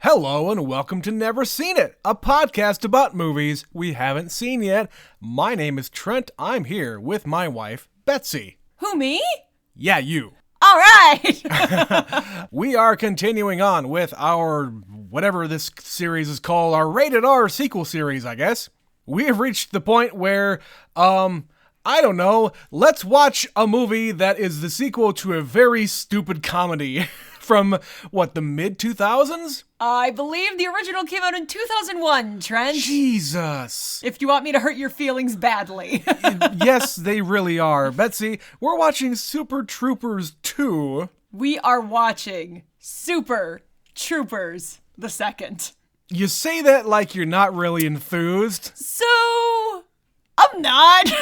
Hello and welcome to Never Seen It, a podcast about movies we haven't seen yet. My name is Trent. I'm here with my wife, Betsy. Who, me? Yeah, you. All right. We are continuing on with our, whatever this series is called, our Rated R sequel series, I guess. We have reached the point where, I don't know, let's watch a movie that is the sequel to a very stupid comedy from, the mid-2000s? I believe the original came out in 2001, Trent. Jesus. If you want me to hurt your feelings badly. Yes, they really are. Betsy, we're watching Super Troopers 2. We are watching Super Troopers the second. You say that like you're not really enthused. So, I'm not. And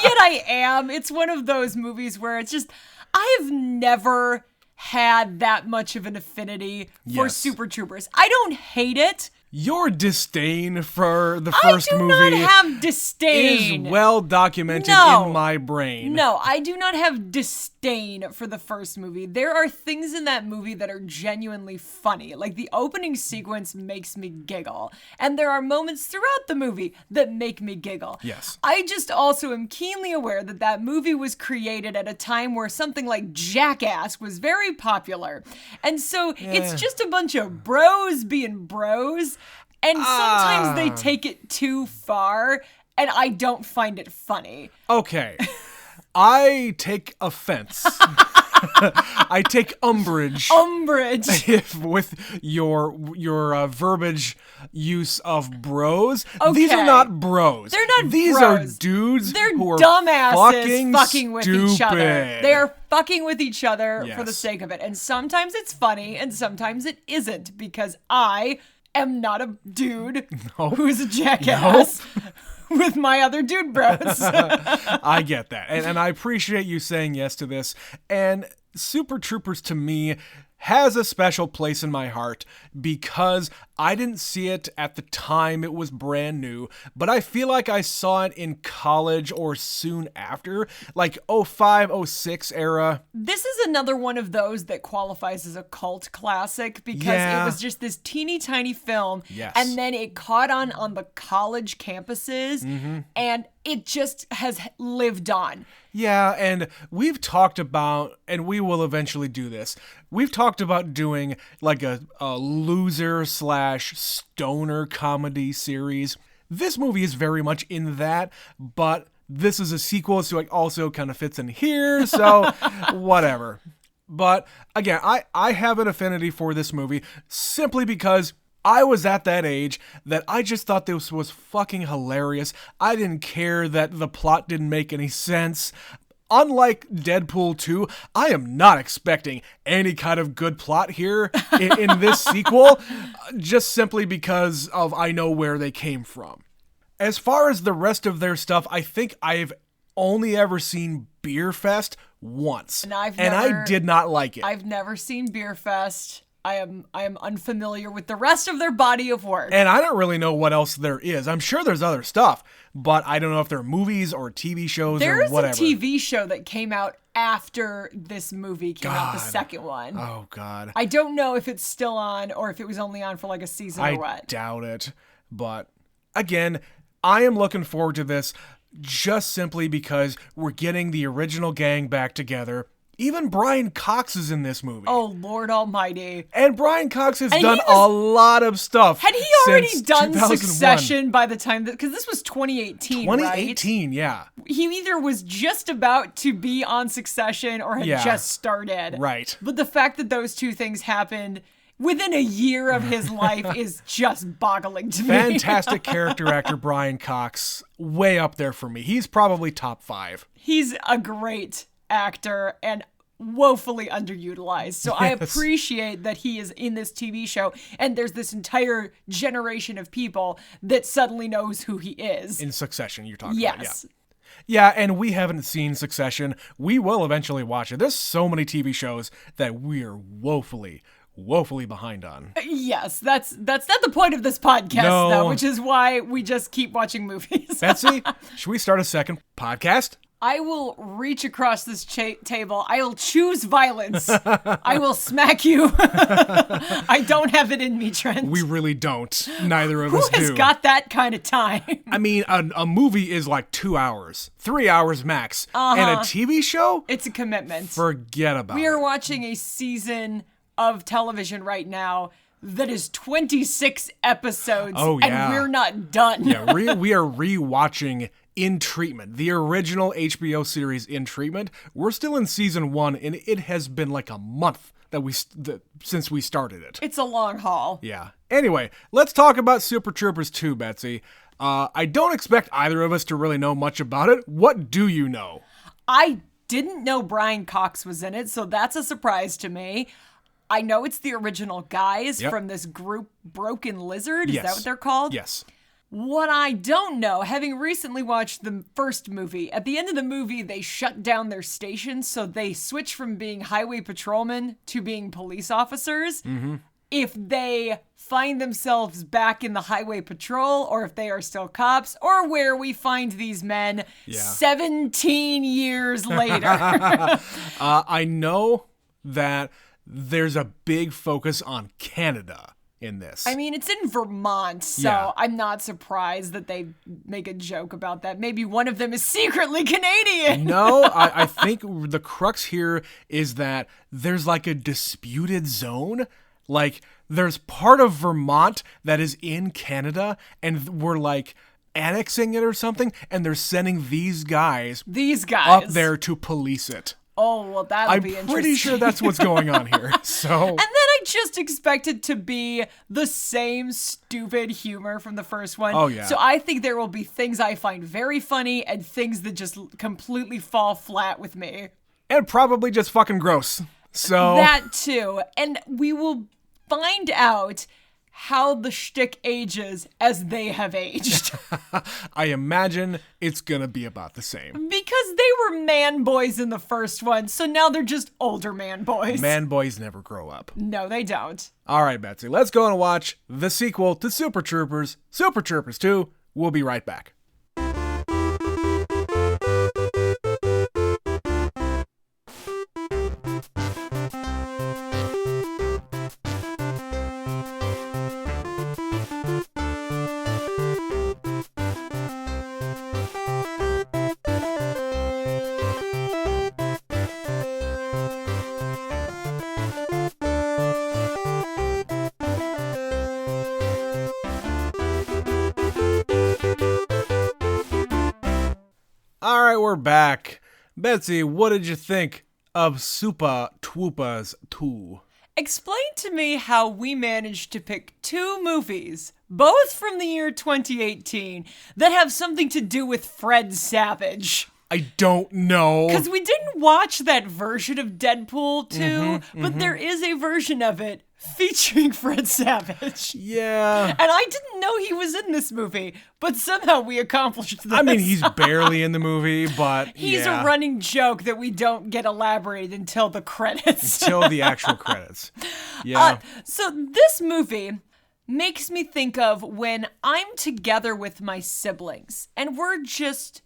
yet I am. It's one of those movies where it's just, I have never had that much of an affinity for Super Troopers. I don't hate it. Your disdain for the first movie I do not have disdain. Is well documented in my brain. No, I do not have disdain for the first movie. There are things in that movie that are genuinely funny. Like the opening sequence makes me giggle. And there are moments throughout the movie that make me giggle. Yes. I just also am keenly aware that that movie was created at a time where something like Jackass was very popular. And so it's just a bunch of bros being bros. And sometimes they take it too far, and I don't find it funny. Okay. I take offense. I take umbrage. With your verbiage use of bros. Okay. These are not bros. They're not These bros. Are dudes They're who are dumbasses fucking with stupid. each other. They are fucking with each other Yes. for the sake of it. And sometimes it's funny, and sometimes it isn't, because I am not a dude who's a jackass with my other dude bros. I get that. And I appreciate you saying yes to this. And Super Troopers to me has a special place in my heart because I didn't see it at the time it was brand new, but I feel like I saw it in college or soon after, like 05, 06 era. This is another one of those that qualifies as a cult classic because it was just this teeny tiny film, and then it caught on the college campuses, and it just has lived on. Yeah, and we've talked about, and we will eventually do this, we've talked about doing like a loser / stoner comedy series. This movie is very much in that, but this is a sequel, so it also kind of fits in here, so whatever. But again, I have an affinity for this movie simply because I was at that age that I just thought this was fucking hilarious. I didn't care that the plot didn't make any sense. Unlike Deadpool 2, I am not expecting any kind of good plot here in this sequel, just simply because of I know where they came from. As far as the rest of their stuff, I think I've only ever seen Beer Fest once, and I did not like it. I've never seen Beer Fest. I am unfamiliar with the rest of their body of work. And I don't really know what else there is. I'm sure there's other stuff, but I don't know if they're movies or TV shows or whatever. There's a TV show that came out after this movie came out, the second one. Oh, God. I don't know if it's still on or if it was only on for like a season or what. I doubt it. But again, I am looking forward to this just simply because we're getting the original gang back together. Even Brian Cox is in this movie. Oh, Lord Almighty. And Brian Cox has done a lot of stuff. Had he already done Succession by the time that, because this was 2018, 2018, right? Yeah. He either was just about to be on Succession or had just started. Right. But the fact that those two things happened within a year of his life is just boggling to me. Fantastic character actor Brian Cox. Way up there for me. He's probably top 5. He's a great actor and woefully underutilized. So I appreciate that he is in this TV show and there's this entire generation of people that suddenly knows who he is. In Succession, you're talking about. Yes. Yeah, and we haven't seen Succession. We will eventually watch it. There's so many TV shows that we're woefully behind on. Yes, that's not the point of this podcast, though, which is why we just keep watching movies. Betsy, should we start a second podcast? I will reach across this table. I will choose violence. I will smack you. I don't have it in me, Trent. We really don't. Neither of us do. Who has got that kind of time? I mean, a movie is like 2 hours, 3 hours max. And a TV show? It's a commitment. Forget about it. We are watching a season of television right now that is 26 episodes. Oh, yeah. And we're not done. Yeah, we are rewatching In Treatment, the original HBO series In Treatment. We're still in season 1, and it has been like a month since we started it. It's a long haul. Yeah. Anyway, let's talk about Super Troopers 2, Betsy. I don't expect either of us to really know much about it. What do you know? I didn't know Brian Cox was in it, so that's a surprise to me. I know it's the original guys from this group Broken Lizard. Is that what they're called? Yes. What I don't know, having recently watched the first movie, at the end of the movie, they shut down their station, so they switch from being highway patrolmen to being police officers. Mm-hmm. If they find themselves back in the highway patrol, or if they are still cops, or where we find these men 17 years later. I know that there's a big focus on Canada in this. I mean, it's in Vermont, so I'm not surprised that they make a joke about that. Maybe one of them is secretly Canadian. No, I think the crux here is that there's like a disputed zone. Like, there's part of Vermont that is in Canada, and we're like annexing it or something, and they're sending these guys up there to police it. Oh, well, that'll be interesting. I'm pretty sure that's what's going on here. So, and then I just expect it to be the same stupid humor from the first one. Oh, yeah. So I think there will be things I find very funny and things that just completely fall flat with me. And probably just fucking gross. So that too. And we will find out how the shtick ages as they have aged. I imagine it's gonna be about the same. Because they were man boys in the first one, so now they're just older man boys. Man boys never grow up. No, they don't. All right, Betsy, let's go and watch the sequel to Super Troopers, Super Troopers 2. We'll be right back. All right, we're back. Betsy, what did you think of Super Troopers 2? Explain to me how we managed to pick two movies, both from the year 2018, that have something to do with Fred Savage. I don't know. Because we didn't watch that version of Deadpool 2, but there is a version of it featuring Fred Savage. Yeah. And I didn't know he was in this movie, but somehow we accomplished this. I mean, he's barely in the movie, but he's a running joke that we don't get elaborated until the credits. Until the actual credits. Yeah. So this movie makes me think of when I'm together with my siblings and we're just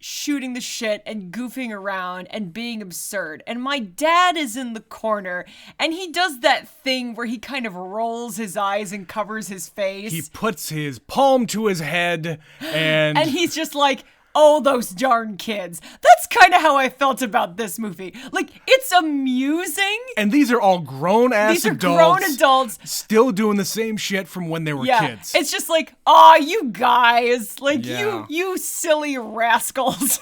shooting the shit and goofing around and being absurd. And my dad is in the corner and he does that thing where he kind of rolls his eyes and covers his face. He puts his palm to his head and he's just like, oh, those darn kids. That's kind of how I felt about this movie. Like, it's amusing. And these are all grown-ass adults. These are grown adults. Still doing the same shit from when they were kids. It's just like, oh, you guys. Like, you silly rascals.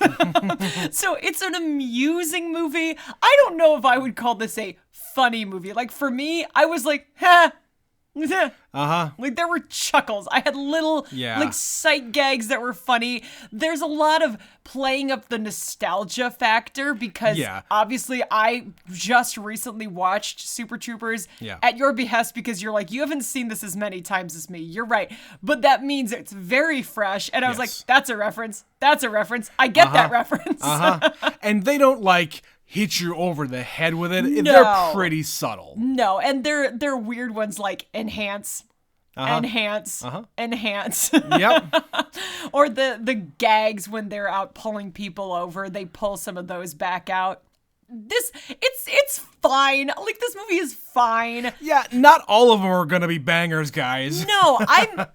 So, it's an amusing movie. I don't know if I would call this a funny movie. Like, for me, I was like, ha. Like, there were chuckles. I had little like sight gags that were funny. There's a lot of playing up the nostalgia factor because obviously I just recently watched Super Troopers at your behest because you're like, you haven't seen this as many times as me. You're right. But that means it's very fresh. And I was like, that's a reference. That's a reference. I get that reference. And they don't like hit you over the head with it. No. They're pretty subtle. No, and they're weird ones like enhance. enhance, enhance. Yep. Or the gags when they're out pulling people over, they pull some of those back out. It's fine. Like, this movie is fine. Yeah, not all of them are gonna be bangers, guys. No,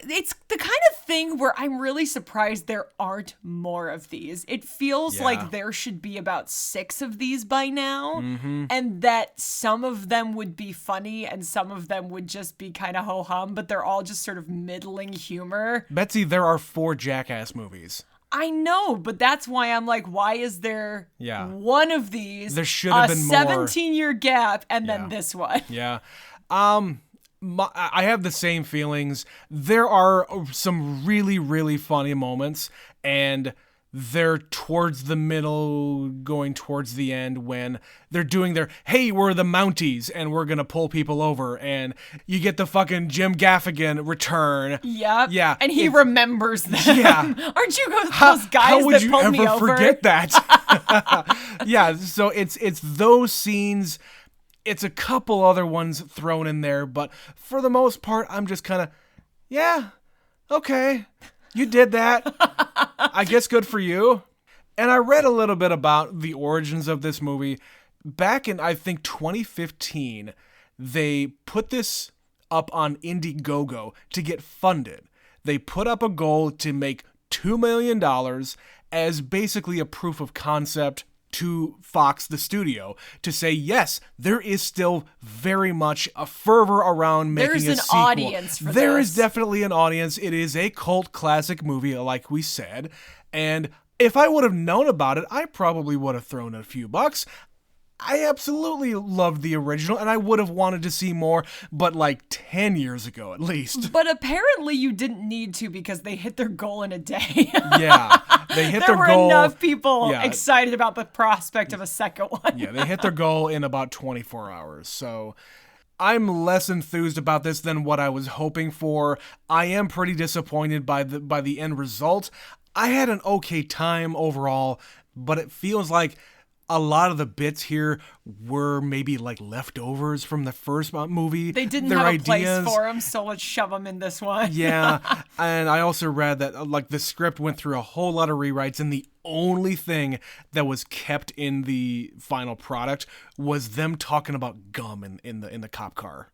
it's the kind of thing where I'm really surprised there aren't more of these. It feels like there should be about 6 of these by now, and that some of them would be funny and some of them would just be kind of ho-hum, but they're all just sort of middling humor. Betsy, there are 4 Jackass movies. I know, but that's why I'm like, why is there one of these? There should have been more. A 17-year gap, and then this one. Yeah. I have the same feelings. There are some really, really funny moments, and they're towards the middle, going towards the end when they're doing their, hey, we're the Mounties, and we're gonna pull people over, and you get the fucking Jim Gaffigan return. Yep. Yeah. And he remembers them. Yeah. Aren't you those guys that pulled me over? How would you ever forget that? Yeah, so it's those scenes. It's a couple other ones thrown in there, but for the most part, I'm just kind of, yeah, okay, you did that. I guess good for you. And I read a little bit about the origins of this movie. Back in, I think, 2015, they put this up on Indiegogo to get funded. They put up a goal to make $2 million as basically a proof of concept to Fox, the studio, to say, yes, there is still very much a fervor around making a sequel. There's an audience for this. There is definitely an audience. It is a cult classic movie, like we said. And if I would have known about it, I probably would have thrown a few bucks. I absolutely loved the original, and I would have wanted to see more, but like 10 years ago at least. But apparently you didn't need to because they hit their goal in a day. Yeah, they hit their goal. There were enough people excited about the prospect of a second one. Yeah, they hit their goal in about 24 hours, so I'm less enthused about this than what I was hoping for. I am pretty disappointed by the end result. I had an okay time overall, but it feels like a lot of the bits here were maybe like leftovers from the first movie. They didn't have a place for them, so let's shove them in this one. Yeah, and I also read that like the script went through a whole lot of rewrites, and the only thing that was kept in the final product was them talking about gum in the cop car.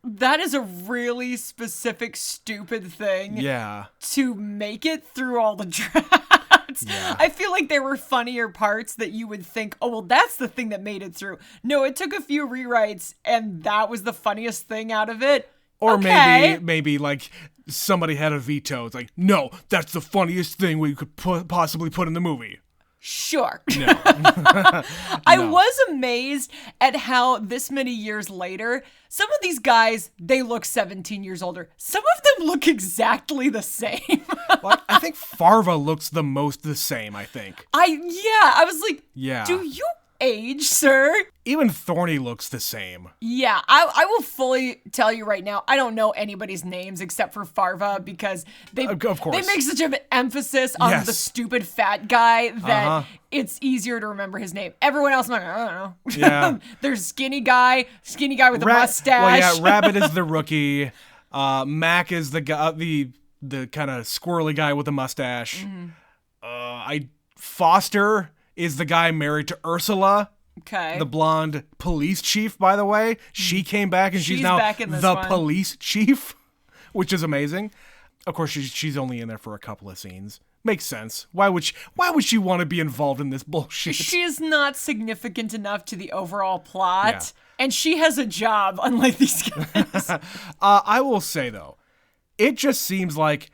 That is a really specific, stupid thing. Yeah. To make it through all the drafts. Yeah. I feel like there were funnier parts that you would think, oh, well, that's the thing that made it through. No, it took a few rewrites, and that was the funniest thing out of it. Or okay. maybe like somebody had a veto. It's like, no, that's the funniest thing we could possibly put in the movie. Sure. No. I was amazed at how this many years later, some of these guys, they look 17 years older. Some of them look exactly the same. Well, I think Farva looks the most the same, I think. I was like, yeah. Do you age, sir? Even Thorny looks the same. Yeah, I will fully tell you right now, I don't know anybody's names except for Farva because they make such an emphasis on the stupid fat guy that it's easier to remember his name. Everyone else, I'm like, I don't know. Yeah. There's skinny guy with a mustache. Well, yeah, Rabbit is the rookie. Mac is the guy, the kind of squirrely guy with the mustache. Mm-hmm. Foster is the guy married to Ursula. Okay. The blonde police chief, by the way. She came back and she's now back in this the one. Police chief, which is amazing. Of course, she's only in there for a couple of scenes. Makes sense. Why would she want to be involved in this bullshit? She is not significant enough to the overall plot, and she has a job, unlike these guys. I will say, though, it just seems like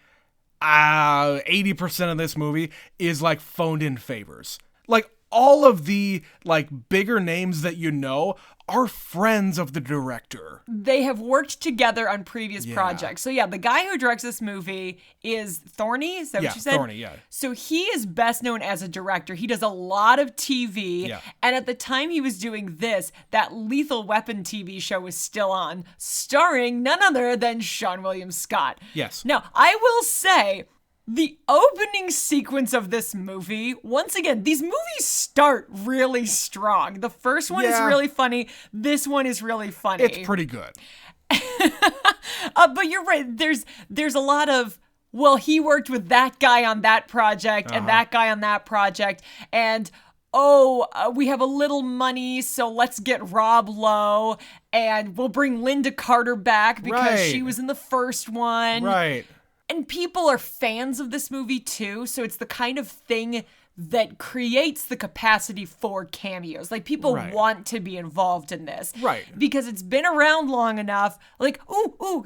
80% of this movie is like phoned in favors. Like, all of the, like, bigger names that you know are friends of the director. They have worked together on previous projects. So, yeah, the guy who directs this movie is Thorny. Is that what you said? Thorny, yeah. So he is best known as a director. He does a lot of TV. Yeah. And at the time he was doing this, that Lethal Weapon TV show was still on, starring none other than Sean William Scott. Yes. Now, I will say, the opening sequence of this movie, once again, these movies start really strong. The first one is really funny. This one is really funny. It's pretty good. But you're right. There's a lot of, well, he worked with that guy on that project and that guy on that project, and we have a little money, so let's get Rob Lowe, and we'll bring Linda Carter back because she was in the first one. Right. And people are fans of this movie too, so it's the kind of thing that creates the capacity for cameos. Like, people want to be involved in this. Right. Because it's been around long enough. Like,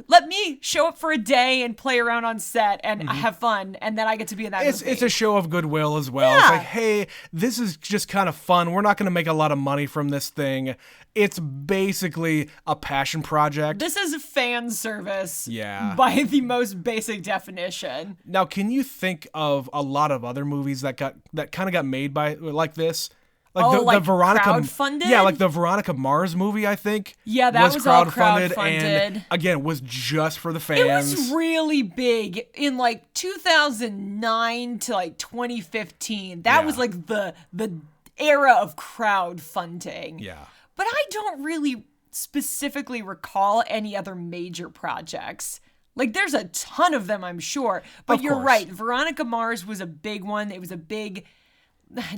let me show up for a day and play around on set and have fun, and then I get to be in that movie. It's a show of goodwill as well. Yeah. It's like, hey, this is just kind of fun. We're not going to make a lot of money from this thing. It's basically a passion project. This is fan service. Yeah. By the most basic definition. Now, can you think of a lot of other movies that kind of got made by like this? Like the Veronica crowdfunded? Yeah, like the Veronica Mars movie, I think. Yeah, that was all crowdfunded. And again, was just for the fans. It was really big in like 2009 to like 2015. That was like the era of crowdfunding. Yeah. But I don't really specifically recall any other major projects. Like, there's a ton of them, I'm sure. But you're right. Veronica Mars was a big one. It was a big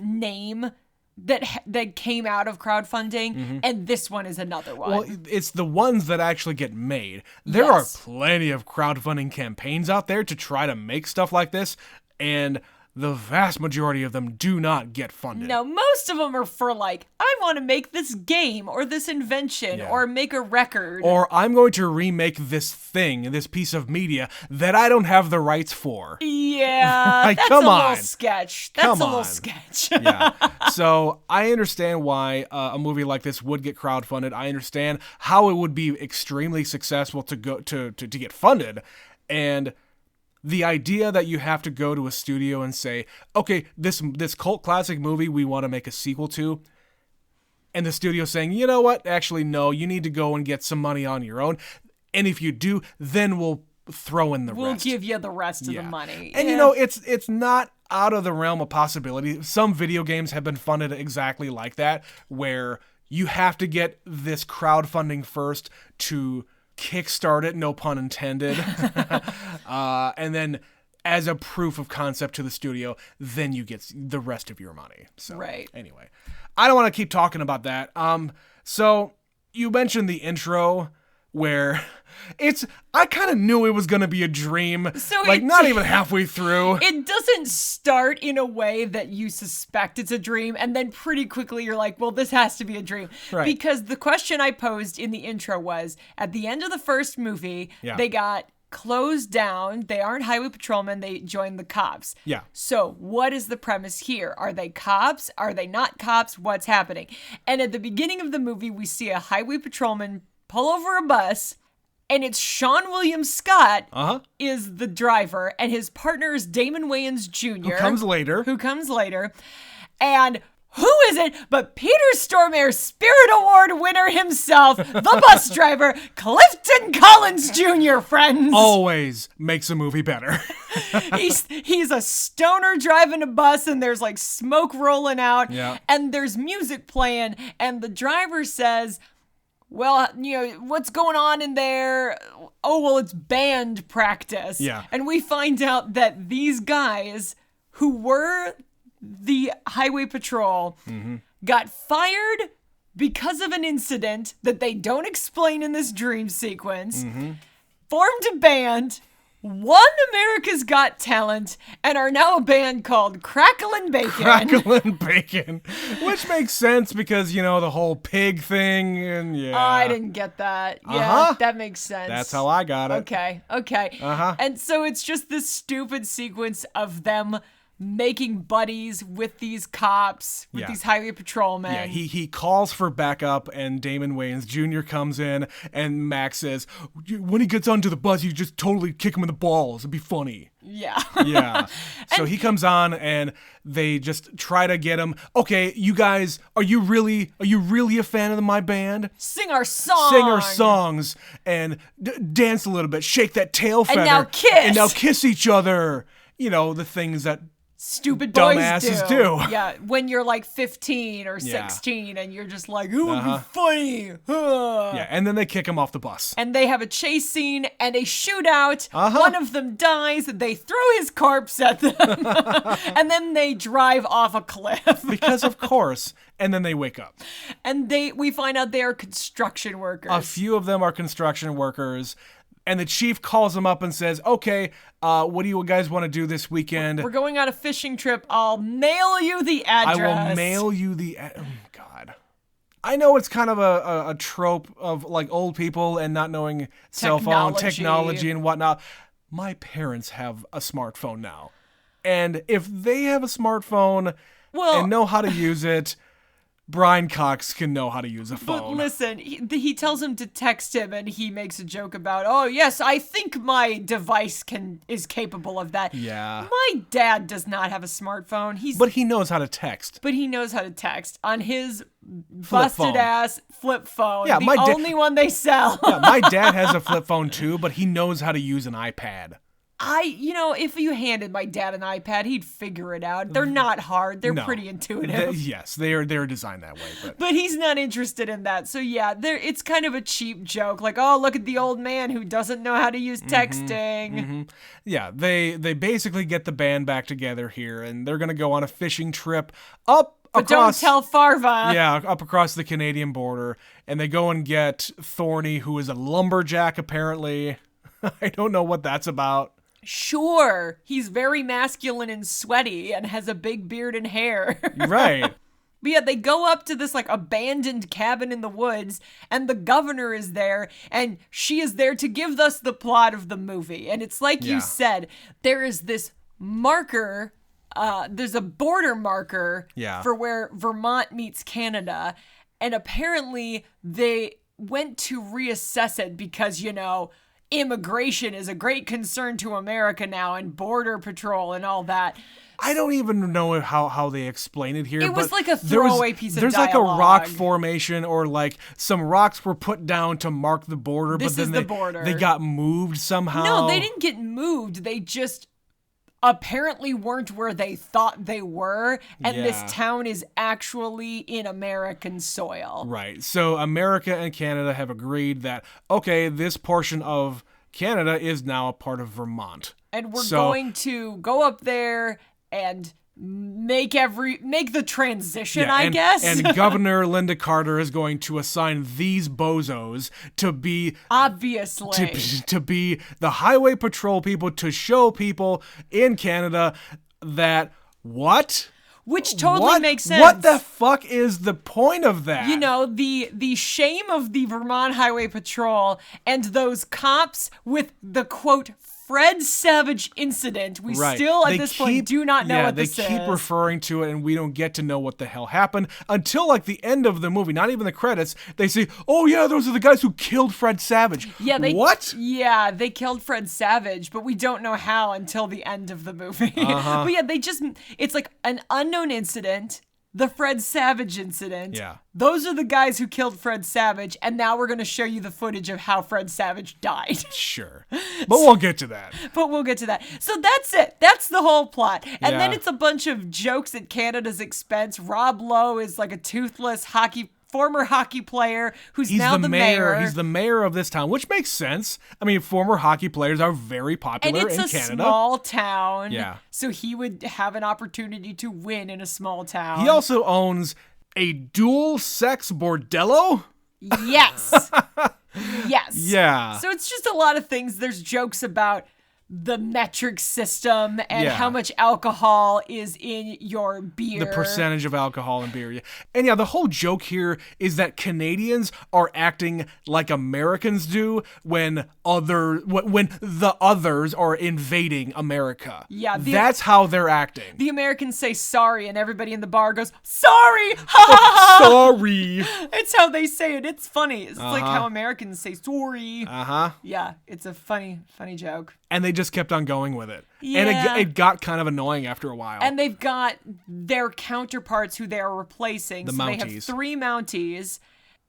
name that came out of crowdfunding. And this one is another one. Well, it's the ones that actually get made. There are plenty of crowdfunding campaigns out there to try to make stuff like this. And the vast majority of them do not get funded. No, most of them are for like, I want to make this game or this invention or make a record. Or I'm going to remake this thing, this piece of media that I don't have the rights for. Yeah, like, that's come a on. little sketch. That's a little sketch. Yeah. So I understand why a movie like this would get crowdfunded. I understand how it would be extremely successful to get funded. And the idea that you have to go to a studio and say, okay, this cult classic movie we want to make a sequel to, and the studio saying, you know what, actually, no, you need to go and get some money on your own, and if you do, then we'll throw in the rest. We'll give you the rest of the money. And, you know, it's not out of the realm of possibility. Some video games have been funded exactly like that, where you have to get this crowdfunding first to kickstart it, no pun intended, and then as a proof of concept to the studio, then you get the rest of your money. So anyway, I don't want to keep talking about that. So you mentioned the intro where I kind of knew it was going to be a dream, so like not even halfway through. It doesn't start in a way that you suspect it's a dream, and then pretty quickly you're like, well, this has to be a dream. Right. Because the question I posed in the intro was, at the end of the first movie, they got closed down. They aren't highway patrolmen. They joined the cops. Yeah. So what is the premise here? Are they cops? Are they not cops? What's happening? And at the beginning of the movie, we see a highway patrolman pull over a bus, and it's Sean William Scott is the driver, and his partner is Damon Wayans Jr. Who comes later. And who is it but Peter Stormare Spirit Award winner himself, the bus driver, Clifton Collins Jr., friends. Always makes a movie better. He's a stoner driving a bus, and there's like smoke rolling out, and there's music playing, and the driver says, well, you know, what's going on in there? Oh, well, it's band practice. Yeah. And we find out that these guys who were the highway patrol got fired because of an incident that they don't explain in this dream sequence, formed a band, won America's Got Talent, and are now a band called Cracklin' Bacon. Cracklin' Bacon. Which makes sense because, you know, the whole pig thing and I didn't get that. Yeah, that makes sense. That's how I got it. Okay. And so it's just this stupid sequence of them making buddies with these cops, with these highway patrolmen. Yeah, he calls for backup, and Damon Wayans Jr. comes in, and Max says, when he gets onto the bus, you just totally kick him in the balls. It'd be funny. Yeah. Yeah. So he comes on, and they just try to get him. Okay, you guys, are you really a fan of my band? Sing our song. Sing our songs, and dance a little bit. Shake that tail feather. And now kiss. And now kiss each other. You know, the things that stupid boys dumbasses do. Yeah, when you're like 15 or 16 and you're just like, it would be funny. Yeah, and then they kick him off the bus. And they have a chase scene and a shootout. One of them dies. They throw his corpse at them. And then they drive off a cliff. Because of course. And then they wake up. And we find out they are construction workers. A few of them are construction workers. And the chief calls them up and says, okay, what do you guys want to do this weekend? We're going on a fishing trip. I'll mail you the address. I will mail you the... Oh, God. I know it's kind of a trope of like old people and not knowing cell phone technology and whatnot. My parents have a smartphone now. And if they have a smartphone and know how to use it... Brian Cox can know how to use a phone. But listen, he tells him to text him, and he makes a joke about, oh, yes, I think my device is capable of that. Yeah. My dad does not have a smartphone. But he knows how to text. But he knows how to text on his busted-ass flip phone, yeah, the only one they sell. Yeah, my dad has a flip phone, too, but he knows how to use an iPad. If you handed my dad an iPad, he'd figure it out. They're not hard. They're pretty intuitive. Yes, they're designed that way. But he's not interested in that. So yeah, it's kind of a cheap joke. Like, oh, look at the old man who doesn't know how to use texting. Mm-hmm. Yeah, they basically get the band back together here, and they're going to go on a fishing trip up But across, don't tell Farva. Yeah, up across the Canadian border. And they go and get Thorny, who is a lumberjack, apparently. I don't know what that's about. Sure, he's very masculine and sweaty and has a big beard and hair. Right. But yeah, they go up to this like abandoned cabin in the woods, and the governor is there, and she is there to give us the plot of the movie. And it's like you said, there is this marker, there's a border marker for where Vermont meets Canada, and apparently they went to reassess it because, immigration is a great concern to America now, and border patrol and all that. I don't even know how they explain it here. It was like a throwaway piece of dialogue. There's like a rock formation, or like some rocks were put down to mark the border, but then they got moved somehow. No, they didn't get moved. They just apparently weren't where they thought they were, and this town is actually in American soil. Right. So America and Canada have agreed that, okay, this portion of Canada is now a part of Vermont. And we're going to go up there and make the transition, I guess. And Governor Linda Carter is going to assign these bozos to be obviously to be the highway patrol people, to show people in Canada that which totally makes sense. What the fuck is the point of that? The shame of the Vermont Highway Patrol and those cops with the quote Fred Savage incident. We still at this point do not know what this is. They keep referring to it, and we don't get to know what the hell happened until like the end of the movie. Not even the credits. They say, "Oh yeah, those are the guys who killed Fred Savage." Yeah, what? Yeah, they killed Fred Savage, but we don't know how until the end of the movie. But yeah, it's like an unknown incident. The Fred Savage incident. Yeah. Those are the guys who killed Fred Savage, and now we're going to show you the footage of how Fred Savage died. Sure. But we'll get to that. So that's it. That's the whole plot. And then it's a bunch of jokes at Canada's expense. Rob Lowe is like a toothless former hockey player who's now the mayor. He's the mayor of this town, which makes sense. I mean, former hockey players are very popular in Canada. And it's a small town. Yeah. So he would have an opportunity to win in a small town. He also owns a dual-sex bordello? Yes. Yes. Yeah. So it's just a lot of things. There's jokes about the metric system and how much alcohol is in your beer. The percentage of alcohol in beer. Yeah. And the whole joke here is that Canadians are acting like Americans do when the others are invading America. Yeah. That's how they're acting. The Americans say sorry, and everybody in the bar goes, sorry! Sorry! It's how they say it. It's funny. It's like how Americans say sorry. Yeah, it's a funny joke. And they just kept on going with it. Yeah. And it got kind of annoying after a while. And they've got their counterparts who they are replacing. The Mounties. They have 3 Mounties.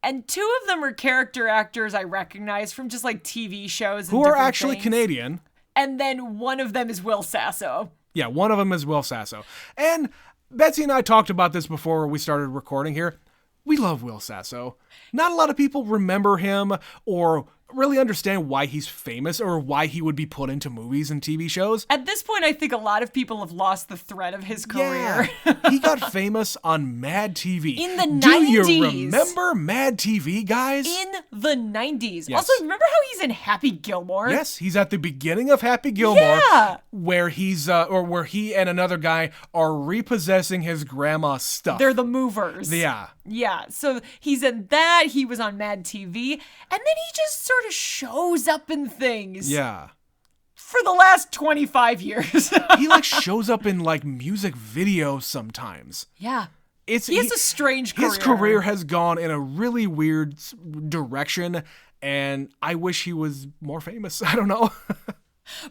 And 2 of them are character actors I recognize from just like TV shows. Who are actually Canadian. And then one of them is Will Sasso. Yeah, one of them is Will Sasso. And Betsy and I talked about this before we started recording here. We love Will Sasso. Not a lot of people remember him or really understand why he's famous or why he would be put into movies and TV shows. At this point, I think a lot of people have lost the thread of his career. Yeah. He got famous on Mad TV. In the 90s. Do you remember Mad TV, guys? In the 90s. Yes. Also, remember how he's in Happy Gilmore? Yes, he's at the beginning of Happy Gilmore, Yeah. where where he and another guy are repossessing his grandma's stuff. They're the movers. Yeah. Yeah, so he's in that. He was on Mad TV. And then he just sort of shows up in things. Yeah. For the last 25 years. He shows up in music videos sometimes. Yeah. He has a strange career. His career has gone in a really weird direction, and I wish he was more famous. I don't know.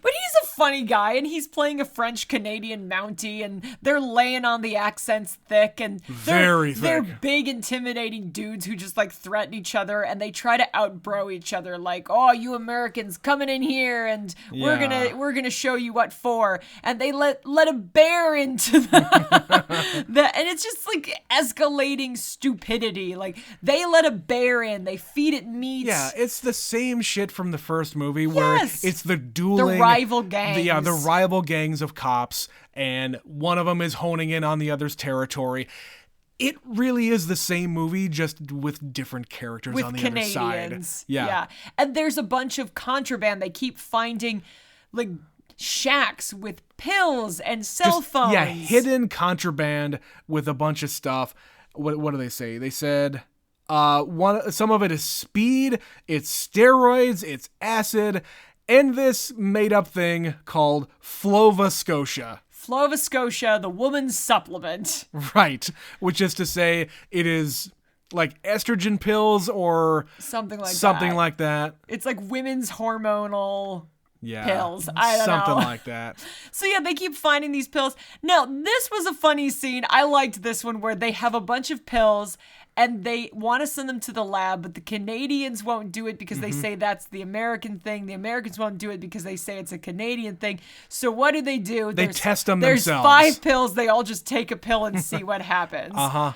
But he's a funny guy, and he's playing a French-Canadian Mountie, and they're laying on the accents thick, and they're big, intimidating dudes who just threaten each other, and they try to outbro each other, oh, you Americans coming in here, and we're gonna show you what for, and they let a bear into the and it's just escalating stupidity. They let a bear in, they feed it meat. Yeah, it's the same shit from the first movie where it's the dueling. The rival gangs. The rival gangs of cops, and one of them is honing in on the other's territory. It really is the same movie, just with different characters on the Canadians. other side. Yeah. And there's a bunch of contraband. They keep finding, shacks with pills and cell phones. Yeah, hidden contraband with a bunch of stuff. What do they say? They said some of it is speed, it's steroids, it's acid, and this made-up thing called Flova Scotia. Flova Scotia, the woman's supplement. Right, which is to say it is estrogen pills or something like that. It's women's hormonal Yeah, pills. I don't know. Something like that. So yeah, they keep finding these pills. Now, this was a funny scene. I liked this one where they have a bunch of pills and they want to send them to the lab, but the Canadians won't do it because they say that's the American thing. The Americans won't do it because they say it's a Canadian thing. So what do? They test them themselves. There's 5 pills. They all just take a pill and see what happens. Uh-huh.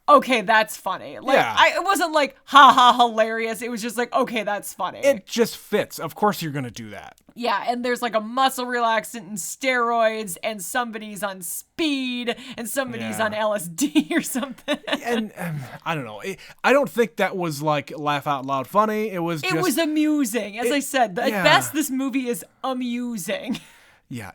Okay, that's funny. It wasn't ha ha hilarious. It was just okay, that's funny. It just fits. Of course you're going to do that. Yeah, and there's a muscle relaxant and steroids, and somebody's on speed, and somebody's on LSD or something. And I don't know. I don't think that was laugh out loud funny. It was amusing. As I said, at best, this movie is amusing. Yeah,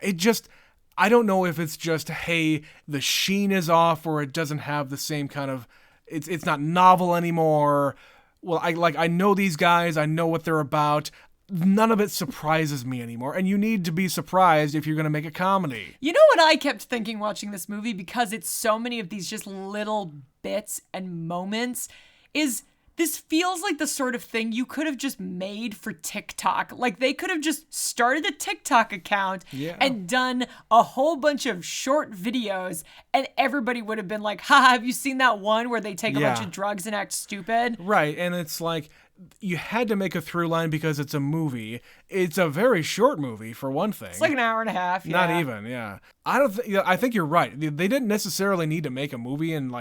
I don't know if it's just, hey, the sheen is off or it doesn't have the same kind of, it's not novel anymore. Well, I know these guys, I know what they're about. None of it surprises me anymore. And you need to be surprised if you're going to make a comedy. You know what I kept thinking watching this movie, because it's so many of these just little bits and moments, is this feels like the sort of thing you could have just made for TikTok. They could have just started a TikTok account and done a whole bunch of short videos, and everybody would have been haha, have you seen that one where they take a bunch of drugs and act stupid? Right, and it's you had to make a through line because it's a movie. It's a very short movie, for one thing. It's an hour and a half. Yeah. Not even, yeah. I think you're right. They didn't necessarily need to make a movie and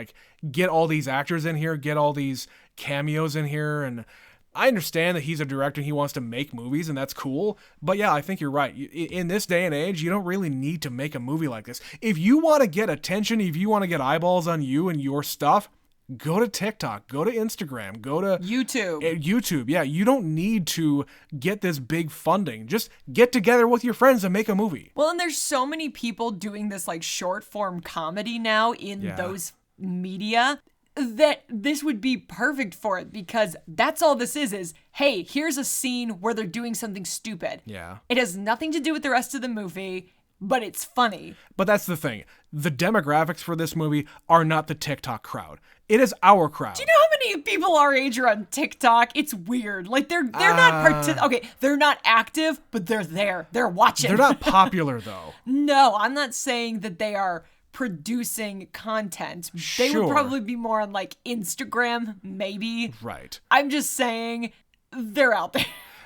get all these actors in here, get all these cameos in here, and I understand that he's a director and he wants to make movies, and that's cool. But yeah, I think you're right. In this day and age, you don't really need to make a movie like this. If you want to get attention, if you want to get eyeballs on you and your stuff, go to TikTok, go to Instagram, go to YouTube. Yeah, you don't need to get this big funding. Just get together with your friends and make a movie. Well, and there's so many people doing this short form comedy now in those media that this would be perfect for it, because that's all this is, hey, here's a scene where they're doing something stupid. Yeah. It has nothing to do with the rest of the movie, but it's funny. But that's the thing. The demographics for this movie are not the TikTok crowd. It is our crowd. Do you know how many people our age are on TikTok? It's weird. They're not they're not active, but they're there. They're watching. They're not popular though. No, I'm not saying that they are producing content. They would probably be more on Instagram, maybe. Right. I'm just saying they're out there.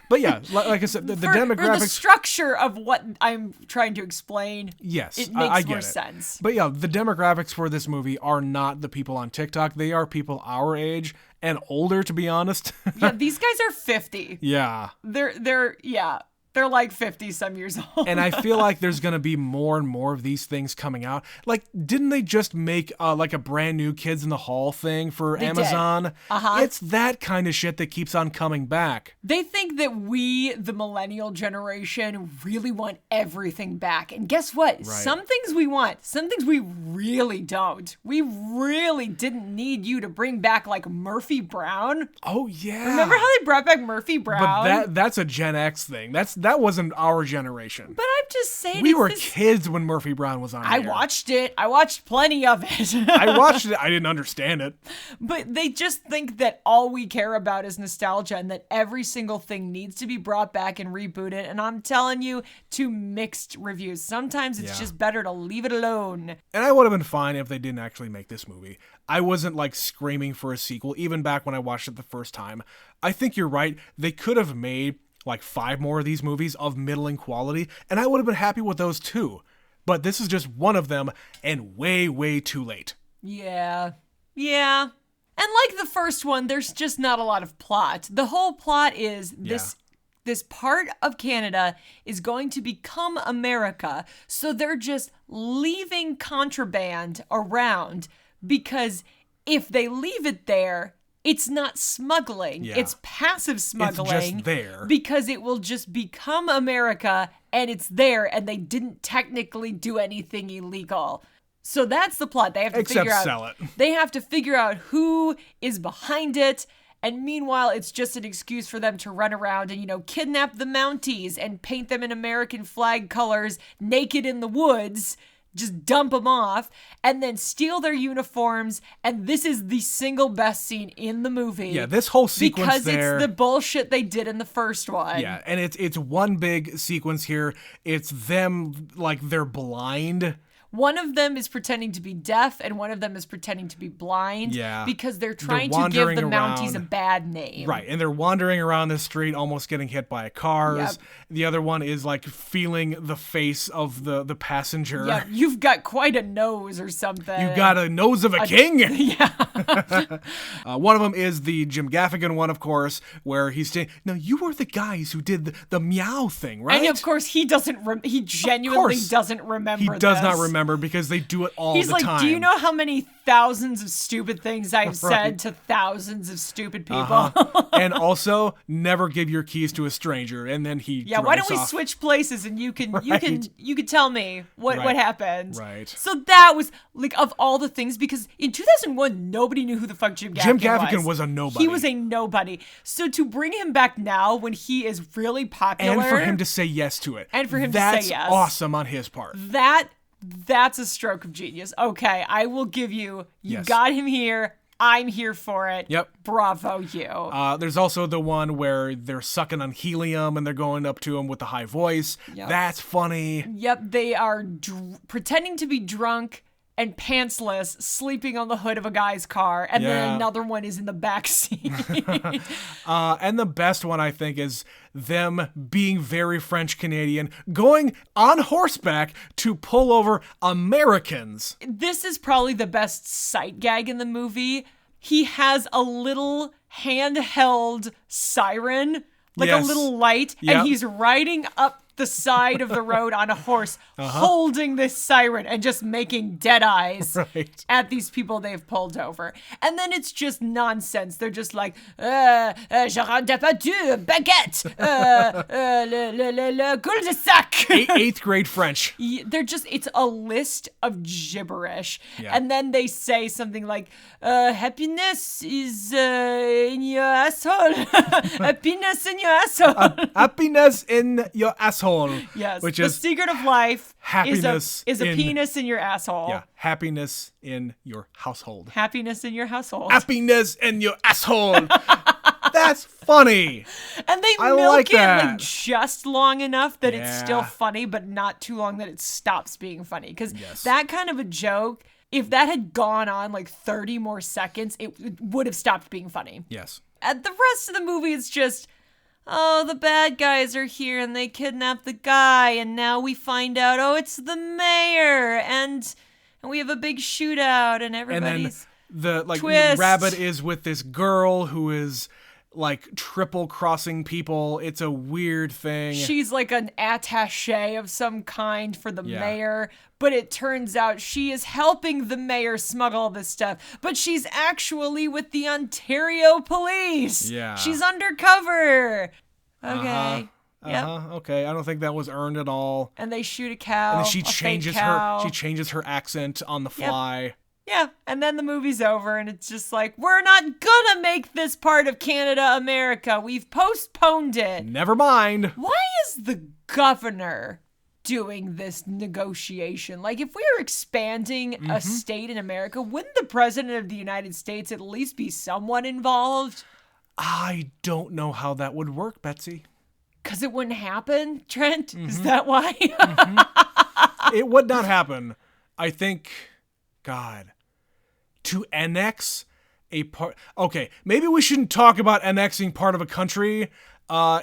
But yeah, like I said, the For demographics. the structure of what I'm trying to explain, Yes, it I makes get more it. sense. But yeah, the demographics for this movie are not the people on TikTok. They are people our age and older, to be honest. Yeah, these guys are 50. Yeah. They're like 50 some years old. And I feel like there's going to be more and more of these things coming out. Like, didn't they just make like a brand new Kids in the Hall thing for Amazon? Did. Uh-huh. It's that kind of shit that keeps on coming back. They think that we, the millennial generation, really want everything back. And guess what? Right. Some things we want. Some things we really don't. We really didn't need you to bring back like Murphy Brown. Oh, yeah. Remember how they brought back Murphy Brown? But that's a Gen X thing. That wasn't our generation. But I'm just saying. We were kids when Murphy Brown was on I air. watched it. I watched plenty of it. I watched it. I didn't understand it. But they just think that all we care about is nostalgia and that every single thing needs to be brought back and rebooted. And I'm telling you, to mixed reviews. Sometimes it's just better to leave it alone. And I would have been fine if they didn't actually make this movie. I wasn't like screaming for a sequel, even back when I watched it the first time. I think you're right. They could have made like 5 more of these movies of middling quality, and I would have been happy with those too. But this is just one of them, and way, way too late. Yeah. And like the first one, there's just not a lot of plot. The whole plot is this part of Canada is going to become America, so they're just leaving contraband around, because if they leave it there, it's not smuggling. Yeah. It's passive smuggling. It's just there. Because it will just become America, and it's there, and they didn't technically do anything illegal. So that's the plot. They have to figure out. Sell it. They have to figure out who is behind it. And meanwhile, it's just an excuse for them to run around and, kidnap the Mounties and paint them in American flag colors naked in the woods. Just dump them off and then steal their uniforms. And this is the single best scene in the movie. Yeah, this whole sequence because there. It's the bullshit they did in the first one. Yeah, and it's one big sequence here. It's them, like, they're blind. One of them is pretending to be deaf, and one of them is pretending to be blind. Yeah. Because they're trying to give the Mounties a bad name. Right, and they're wandering around the street almost getting hit by cars. Yep. The other one is, like, feeling the face of the passenger. Yeah, you've got quite a nose or something. You got a nose of a king? Yeah. One of them is the Jim Gaffigan one, of course, where he's saying, "No, you were the guys who did the meow thing, right?" And of course, he doesn't. He genuinely doesn't remember. He does not remember because they do it all the time. He's like, "Do you know how many thousands of stupid things I've said to thousands of stupid people?" And also, never give your keys to a stranger. And then he why don't we off. switch places and you can tell me what happened. Right. So that was like, of all the things, because in 2001 nobody knew who the fuck Jim Gaffigan was a nobody. He was a nobody. So to bring him back now when he is really popular, and for him to say yes to it, to that's say yes, awesome on his part. That's a stroke of genius. Okay, I will give you. You Yes. got him here. I'm here for it. Yep. Bravo, you. There's also the one where they're sucking on helium and they're going up to him with the high voice. Yep. That's funny. Yep, they are pretending to be drunk and pantsless, sleeping on the hood of a guy's car, and then another one is in the back seat. And the best one, I think, is them being very French Canadian, going on horseback to pull over Americans. This is probably the best sight gag in the movie. He has a little handheld siren, like a little light, and he's riding up the side of the road on a horse, holding this siren and just making dead eyes at these people they've pulled over. And then it's just nonsense. They're just like, je rendais pas du baguette, le cul-de-sac. 8th grade French. They're just, it's a list of gibberish. Yeah. And then they say something like, happiness is in your asshole. Happiness in your asshole. Happiness in your asshole. Yes, which the is secret of life happiness is a penis in your asshole. Yeah, happiness in your household. Happiness in your household. Happiness in your asshole. That's funny. And they I milk like it that. like just long enough that it's still Yeah. funny, but not too long that it stops being funny. Because that kind of a joke, if that had gone on like 30 more seconds, it would have stopped being funny. Yes. And the rest of the movie is just, oh, the bad guys are here and they kidnap the guy, and now we find out, oh, it's the mayor, and we have a big shootout, and everybody's the twist. Rabbit is with this girl who is like triple crossing people. It's a weird thing. She's like an attaché of some kind for the mayor, but it turns out she is helping the mayor smuggle this stuff, but she's actually with the Ontario police. Yeah. She's undercover. Okay. Yep. Okay, I don't think that was earned at all. And they shoot a cow. And then she a changes fake cow. she changes her accent on the fly. Yeah, and then the movie's over, and it's just like, we're not gonna make this part of Canada America. We've postponed it. Never mind. Why is the governor doing this negotiation? Like, if we were expanding a state in America, wouldn't the president of the United States at least be somewhat involved? I don't know how that would work, Betsy. Because it wouldn't happen, Trent? Is that why? It would not happen. I think, God, to annex a part... Okay, maybe we shouldn't talk about annexing part of a country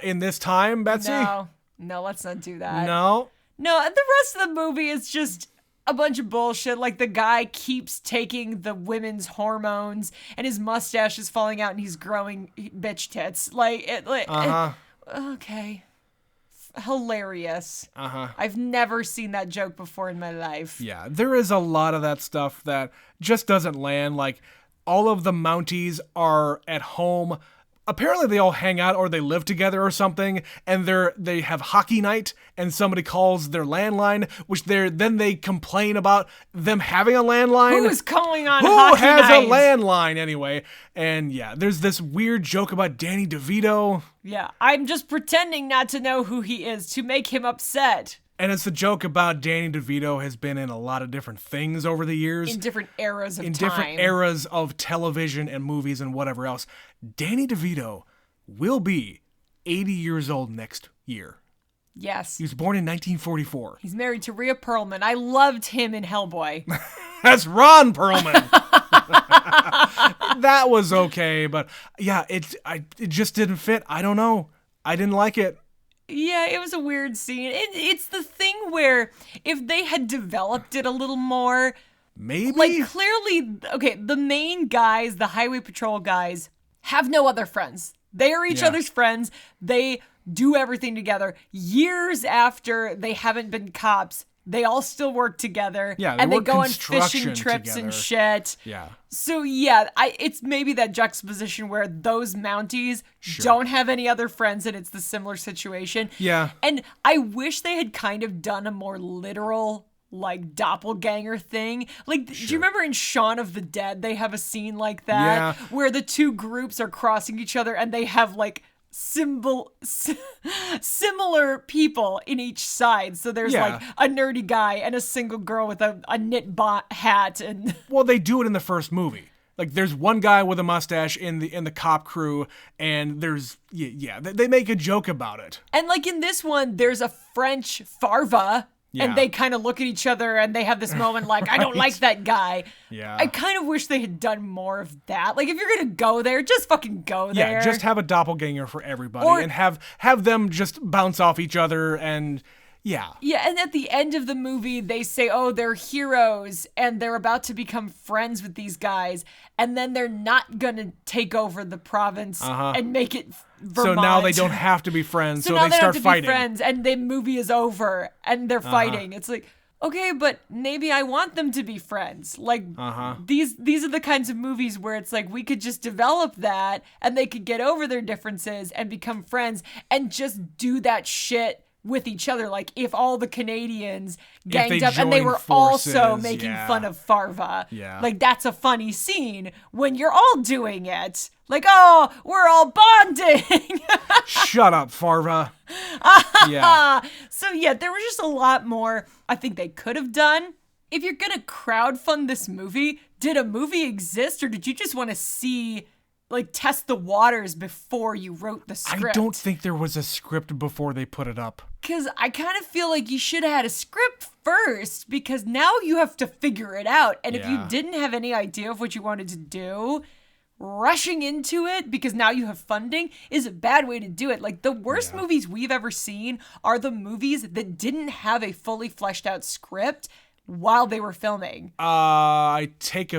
in this time, Betsy? No, let's not do that. No? No, and the rest of the movie is just a bunch of bullshit. Like, the guy keeps taking the women's hormones, and his mustache is falling out, and he's growing bitch tits. Okay. Hilarious. I've never seen that joke before in my life. Yeah, there is a lot of that stuff that just doesn't land. Like, all of the Mounties are at home. Apparently they all hang out or they live together or something, and they have hockey night, and somebody calls their landline, which then they complain about them having a landline. Who is calling on Who hockey has night? a landline anyway? And yeah, there's this weird joke about Danny DeVito. Yeah, I'm just pretending not to know who he is to make him upset. And it's the joke about Danny DeVito has been in a lot of different things over the years. In different eras of time. In different eras of television and movies and whatever else. Danny DeVito will be 80 years old next year. Yes. He was born in 1944. He's married to Rhea Perlman. I loved him in Hellboy. That's Ron Perlman. That was okay, but yeah, it just didn't fit. I don't know. I didn't like it. Yeah, it was a weird scene. It's the thing where if they had developed it a little more, maybe. Like, clearly, okay, the main guys, the highway patrol guys, have no other friends. They are each other's friends. They do everything together. Years after they haven't been cops, they all still work together. Yeah, and they go on fishing trips together. And shit. Yeah. So yeah, it's maybe that juxtaposition where those Mounties don't have any other friends, and it's the similar situation. Yeah. And I wish they had kind of done a more literal, like, doppelganger thing. Like, do you remember in Shaun of the Dead, they have a scene like that where the two groups are crossing each other and they have, like, similar people in each side. So there's like a nerdy guy and a single girl with a knit hat. And well, they do it in the first movie. Like, there's one guy with a mustache in the cop crew, and there's they make a joke about it. And like in this one, there's a French Farva. Yeah. And they kind of look at each other and they have this moment like, I don't like that guy. Yeah. I kind of wish they had done more of that. Like, if you're going to go there, just fucking go there. Yeah, just have a doppelganger for everybody and have them just bounce off each other and yeah. Yeah, and at the end of the movie, they say, oh, they're heroes and they're about to become friends with these guys. And then they're not going to take over the province and make it Vermont. So now they don't have to be friends, so now they start don't have to fighting. Be friends, and the movie is over, and they're fighting. It's like, okay, but maybe I want them to be friends. Like, these are the kinds of movies where it's like, we could just develop that, and they could get over their differences and become friends, and just do that shit with each other. Like, if all the Canadians ganged up and they were also making fun of Farva. Yeah. Like, that's a funny scene when you're all doing it. Like, oh, we're all bonding. Shut up, Farva. Yeah. So, yeah, there was just a lot more I think they could have done. If you're going to crowdfund this movie, did a movie exist, or did you just want to see, like, test the waters before you wrote the script? I don't think there was a script before they put it up. Because I kind of feel like you should have had a script first, because now you have to figure it out. And if you didn't have any idea of what you wanted to do, rushing into it because now you have funding is a bad way to do it. Like, the worst movies we've ever seen are the movies that didn't have a fully fleshed out script while they were filming. I take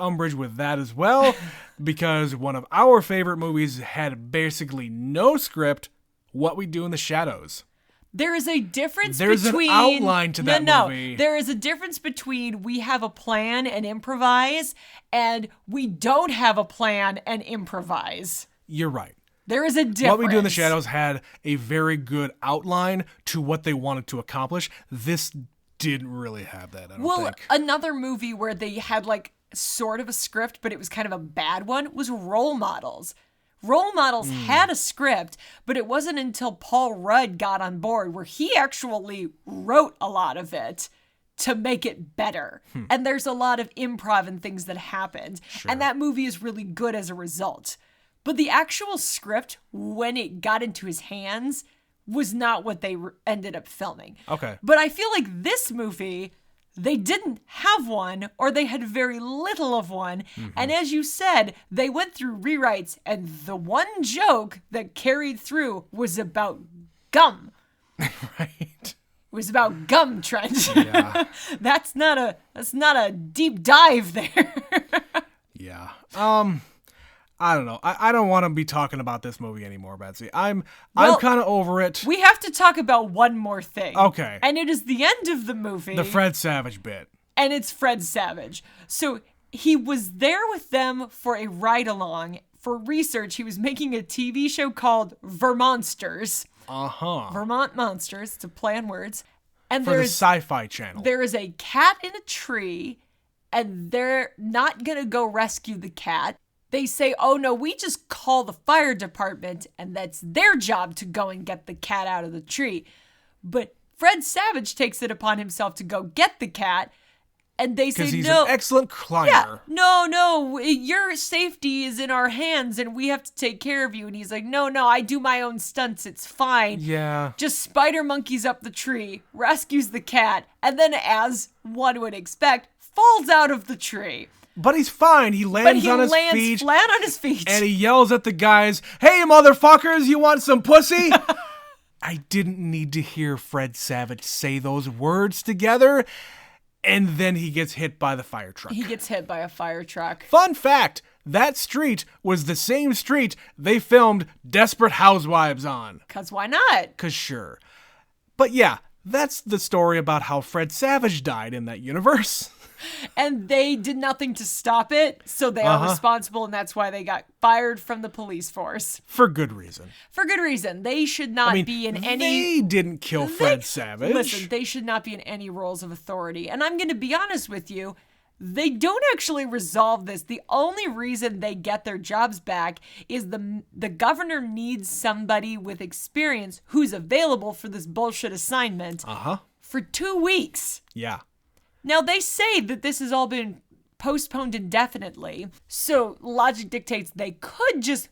umbrage with that as well, because one of our favorite movies had basically no script. What We Do in the Shadows. There is a difference There's between... an outline to that movie. There is a difference between we have a plan and improvise, and we don't have a plan and improvise. You're right. There is a difference. What We Do in the Shadows had a very good outline to what they wanted to accomplish. This didn't really have that, I don't think. Another movie where they had like sort of a script, but it was kind of a bad one, was Role Models. Role Models had a script, but it wasn't until Paul Rudd got on board where he actually wrote a lot of it to make it better. And there's a lot of improv and things that happened. Sure. And that movie is really good as a result. But the actual script, when it got into his hands, was not what they ended up filming. Okay. But I feel like this movie, they didn't have one, or they had very little of one. And as you said, they went through rewrites, and the one joke that carried through was about gum. Right. It was about gum, Trent. Yeah. That's not a deep dive there. Yeah. I don't know. I don't want to be talking about this movie anymore, Betsy. I'm kind of over it. We have to talk about one more thing. Okay. And it is the end of the movie. The Fred Savage bit. And it's Fred Savage. So he was there with them for a ride-along. For research, he was making a TV show called Vermonsters. Uh-huh. Vermont Monsters. It's a play on words. And For the Sci-Fi Channel. There is a cat in a tree, and they're not going to go rescue the cat. They say, oh no, we just call the fire department, and that's their job to go and get the cat out of the tree. But Fred Savage takes it upon himself to go get the cat, and they say, no. Because he's an excellent climber. Yeah, no, your safety is in our hands, and we have to take care of you. And he's like, no, I do my own stunts, it's fine. Yeah. Just spider monkeys up the tree, rescues the cat, and then, as one would expect, falls out of the tree. But he's fine. He lands on his feet. But he lands flat on his feet. And he yells at the guys, hey, motherfuckers, you want some pussy? I didn't need to hear Fred Savage say those words together. And then he gets hit by the fire truck. He gets hit by a fire truck. Fun fact, that street was the same street they filmed Desperate Housewives on. 'Cause why not? 'Cause sure. But yeah, that's the story about how Fred Savage died in that universe. And they did nothing to stop it, so they are responsible, and that's why they got fired from the police force. For good reason. For good reason. They should not be in any... They didn't kill Fred Savage. Listen, they should not be in any roles of authority. And I'm going to be honest with you, they don't actually resolve this. The only reason they get their jobs back is the governor needs somebody with experience who's available for this bullshit assignment for 2 weeks. Yeah. Now, they say that this has all been postponed indefinitely, so logic dictates they could just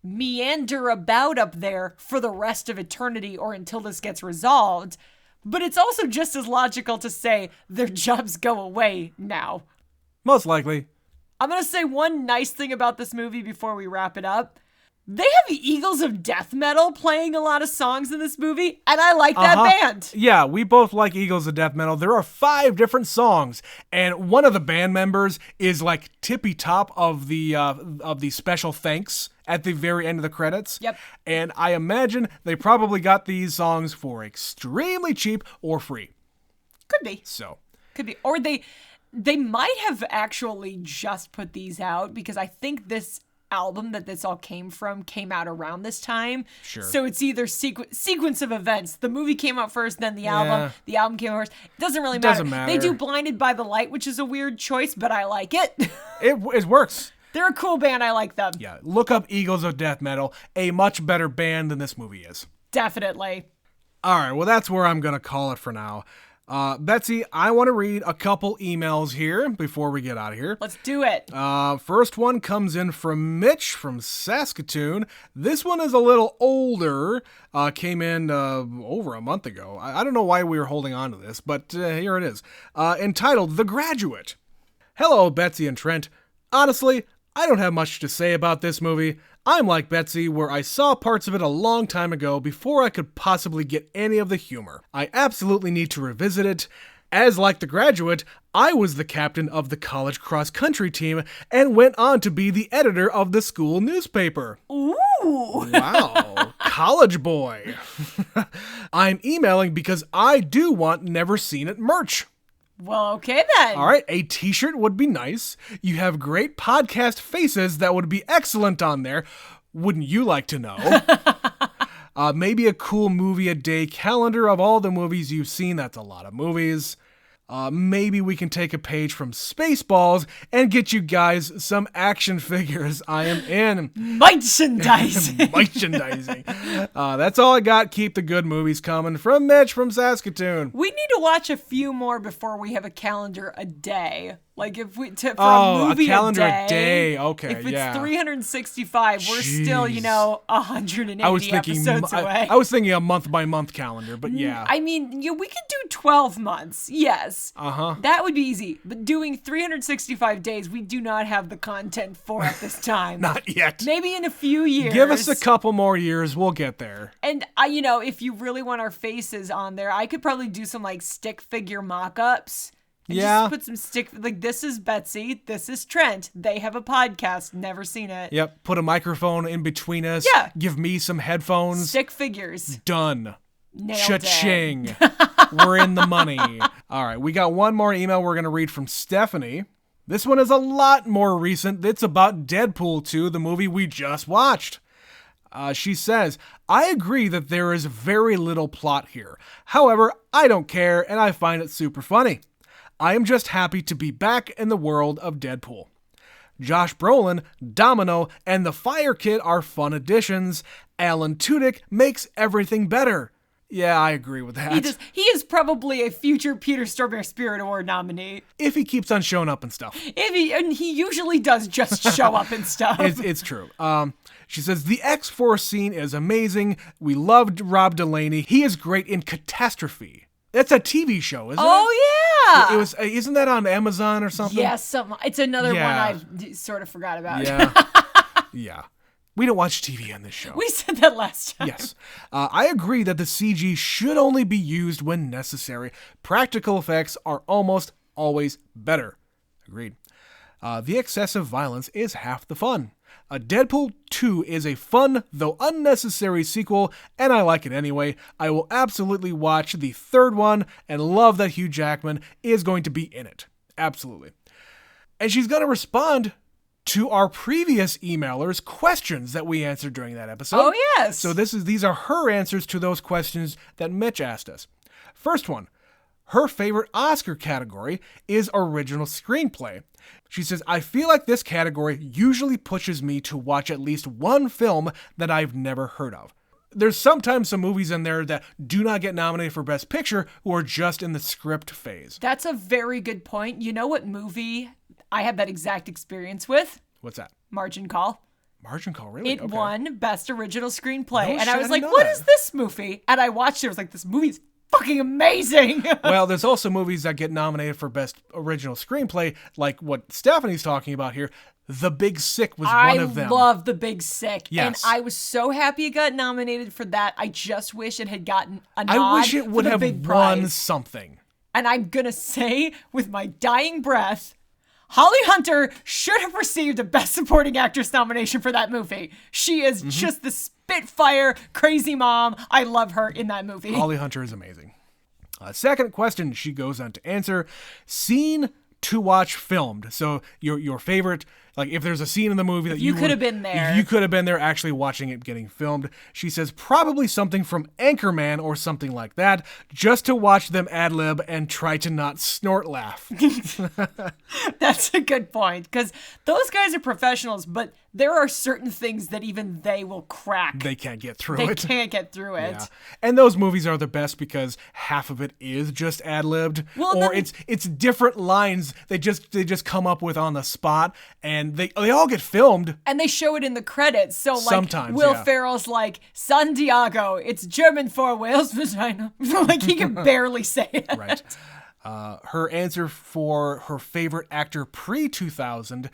meander about up there for the rest of eternity or until this gets resolved, but it's also just as logical to say their jobs go away now. Most likely. I'm going to say one nice thing about this movie before we wrap it up. They have the Eagles of Death Metal playing a lot of songs in this movie, and I like that band. Yeah, we both like Eagles of Death Metal. There are 5 different songs, and one of the band members is like tippy top of the special thanks at the very end of the credits. Yep. And I imagine they probably got these songs for extremely cheap or free. Could be. So. Could be. Or they might have actually just put these out because I think this album that this all came out around this time. Sure. So it's either sequence of events. The movie came out first, then the album. The album came out first. It doesn't really matter. Doesn't matter. They do Blinded by the Light, which is a weird choice, but I like it. It works. They're a cool band. I like them. Yeah. Look up Eagles of Death Metal. A much better band than this movie is. Definitely. All right. Well, that's where I'm going to call it for now. Betsy, I want to read a couple emails here before we get out of here. Let's do it. First one comes in from Mitch from Saskatoon. This one is a little older. Came in over a month ago. I don't know why we were holding on to this, but here it is. Entitled The Graduate. Hello, Betsy and Trent. Honestly, I don't have much to say about this movie. I'm like Betsy, where I saw parts of it a long time ago before I could possibly get any of the humor. I absolutely need to revisit it. As like The Graduate, I was the captain of the college cross-country team and went on to be the editor of the school newspaper. Ooh! Wow, college boy. I'm emailing because I do want Never Seen It merch. Well, okay then. All right, a t-shirt would be nice. You have great podcast faces that would be excellent on there. Wouldn't you like to know? Maybe a cool movie a day calendar of all the movies you've seen. That's a lot of movies. Maybe we can take a page from Spaceballs and get you guys some action figures. I am in. Merchandising. Merchandising. That's all I got. Keep the good movies coming. From Mitch from Saskatoon. We need to watch a few more before we have a calendar a day. Like if we for a movie a calendar a day. Okay, if it's yeah. 365, we're still, 180 episodes away. I was thinking a month-by-month calendar, but yeah. I mean, we could do 12 months, yes. Uh-huh. That would be easy. But doing 365 days, we do not have the content for at this time. Not yet. Maybe in a few years. Give us a couple more years, we'll get there. And, if you really want our faces on there, I could probably do some, stick figure mock-ups. And yeah. just put some this is Betsy, this is Trent. They have a podcast, never seen it. Yep, put a microphone in between us. Yeah. Give me some headphones. Stick figures. Done. Nailed Cha-ching. it. We're in the money. All right, we got one more email we're going to read from Stephanie. This one is a lot more recent. It's about Deadpool 2, the movie we just watched. She says, I agree that there is very little plot here. However, I don't care, and I find it super funny. I am just happy to be back in the world of Deadpool. Josh Brolin, Domino, and the Fire Kid are fun additions. Alan Tudyk makes everything better. Yeah, I agree with that. He is probably a future Peter Stormare Spirit Award nominee. If he keeps on showing up and stuff. And he usually does just show up and stuff. It's true. She says, the X-Force scene is amazing. We loved Rob Delaney. He is great in Catastrophe. That's a TV show, isn't it? Oh, yeah. It was. Isn't that on Amazon or something? Yes, it's another one I sort of forgot about. Yeah. Yeah. We don't watch TV on this show. We said that last time. Yes. I agree that the CG should only be used when necessary. Practical effects are almost always better. Agreed. The excessive violence is half the fun. Deadpool 2 is a fun, though unnecessary sequel, and I like it anyway. I will absolutely watch the third one and love that Hugh Jackman is going to be in it. Absolutely. And she's going to respond to our previous emailers' questions that we answered during that episode. Oh, yes. So these are her answers to those questions that Mitch asked us. First one. Her favorite Oscar category is original screenplay. She says, I feel like this category usually pushes me to watch at least one film that I've never heard of. There's sometimes some movies in there that do not get nominated for Best Picture who are just in the script phase. That's a very good point. You know what movie I had that exact experience with? What's that? Margin Call. Margin Call, really? It won Best Original Screenplay. No and shit, I was I like, didn't know what that. is this movie? And I watched it. I was like, this movie's fucking amazing. Well, there's also movies that get nominated for Best Original Screenplay, like what Stephanie's talking about here. The Big Sick was one of them. I love The Big Sick. Yes. And I was so happy it got nominated for that. I just wish it had gotten a nod. I wish it would have big won prize. something. And I'm going to say with my dying breath, Holly Hunter should have received a Best Supporting Actress nomination for that movie. She is just the spitfire, crazy mom. I love her in that movie. Holly Hunter is amazing. Second question she goes on to answer, scene to watch filmed. So your favorite, like if there's a scene in the movie that you could have been there. You could have been there actually watching it getting filmed. She says probably something from Anchorman or something like that, just to watch them ad-lib and try to not snort laugh. That's a good point, because those guys are professionals, but there are certain things that even they will crack. They can't get through They it. can't get through it. Yeah. And those movies are the best because half of it is just ad-libbed, Well, or it's different lines they just come up with on the spot, and they all get filmed. And they show it in the credits. So, like, Sometimes, Will yeah. Ferrell's like, Santiago, it's German for Wales vagina. Like, he can barely say it. Right. Her answer for her favorite actor pre-2000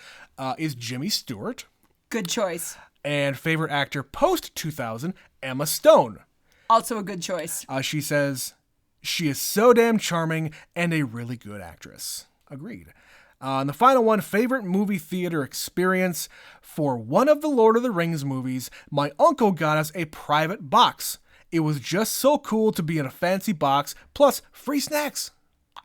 is Jimmy Stewart. Good choice. And favorite actor post-2000, Emma Stone. Also a good choice. She says, she is so damn charming and a really good actress. Agreed. And the final one, favorite movie theater experience. For one of the Lord of the Rings movies, my uncle got us a private box. It was just so cool to be in a fancy box, plus free snacks.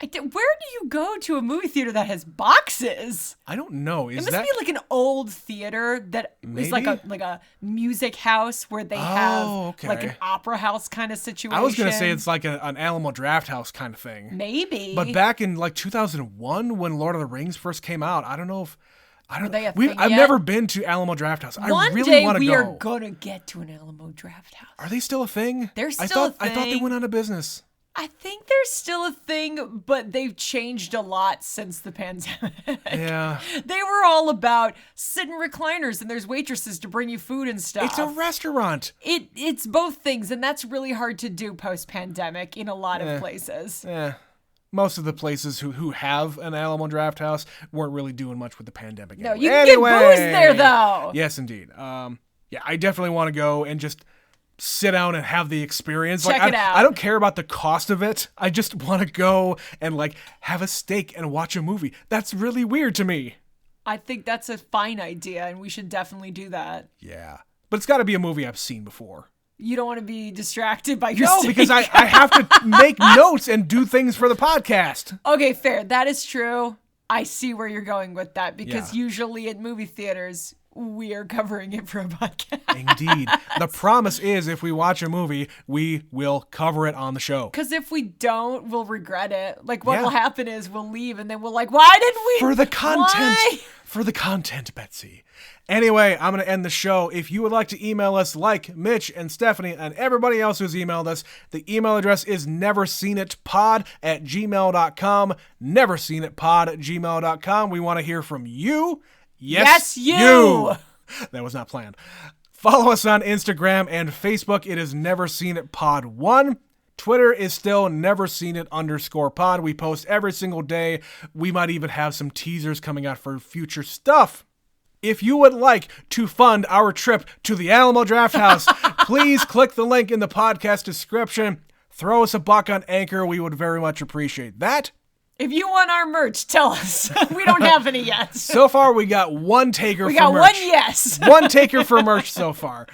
Where do you go to a movie theater that has boxes? I don't know. It must be like an old theater that is like a music house where they have like an opera house kind of situation. I was going to say it's like an Alamo Draft House kind of thing. Maybe. But back in like 2001 when Lord of the Rings first came out, I don't know if... I've yet? never been to Alamo Draft House. I really day want to go. we are going to get to an Alamo Draft House. Are they still a thing? They're still a thing. I thought they went out of business. I think they're still a thing, but they've changed a lot since the pandemic. Yeah. They were all about sitting recliners and there's waitresses to bring you food and stuff. It's a restaurant. It's both things, and that's really hard to do post-pandemic in a lot of places. Yeah. Most of the places who have an Alamo Draft House weren't really doing much with the pandemic. No, you can get booze there, though. Yes, indeed. I definitely want to go and just sit down and have the experience. Check it out. I don't care about the cost of it. I just want to go and have a steak and watch a movie. That's really weird to me. I think that's a fine idea, and we should definitely do that. Yeah. But it's got to be a movie I've seen before. You don't want to be distracted by your steak. Because I have to make notes and do things for the podcast. Okay, fair. That is true. I see where you're going with that, because usually at movie theaters, we are covering it for a podcast. Indeed. The promise is if we watch a movie, we will cover it on the show. Because if we don't, we'll regret it. Like, what will happen is we'll leave and then we'll why didn't we? For the content. Why? For the content, Betsy. Anyway, I'm going to end the show. If you would like to email us like Mitch and Stephanie and everybody else who's emailed us, the email address is neverseenitpod@gmail.com. Neverseenitpod@gmail.com. We want to hear from you. Yes, you. That was not planned. Follow us on Instagram and Facebook. It is neverseenitpod1. Twitter is still neverseenit_pod. We post every single day. We might even have some teasers coming out for future stuff. If you would like to fund our trip to the Alamo Draft House, please click the link in the podcast description. Throw us a buck on Anchor. We would very much appreciate that. If you want our merch, tell us. We don't have any yet. So far, we got one taker for merch. We got one yes. One taker for merch so far.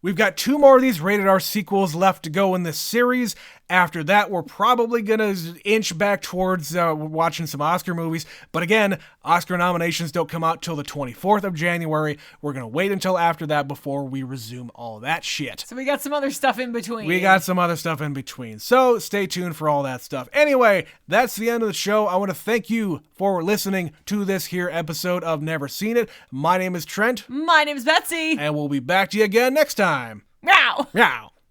We've got 2 more of these Rated R sequels left to go in this series. After that, we're probably going to inch back towards watching some Oscar movies. But again, Oscar nominations don't come out till the 24th of January. We're going to wait until after that before we resume all that shit. So we got some other stuff in between. So stay tuned for all that stuff. Anyway, that's the end of the show. I want to thank you for listening to this here episode of Never Seen It. My name is Trent. My name is Betsy. And we'll be back to you again next time. Meow. Meow.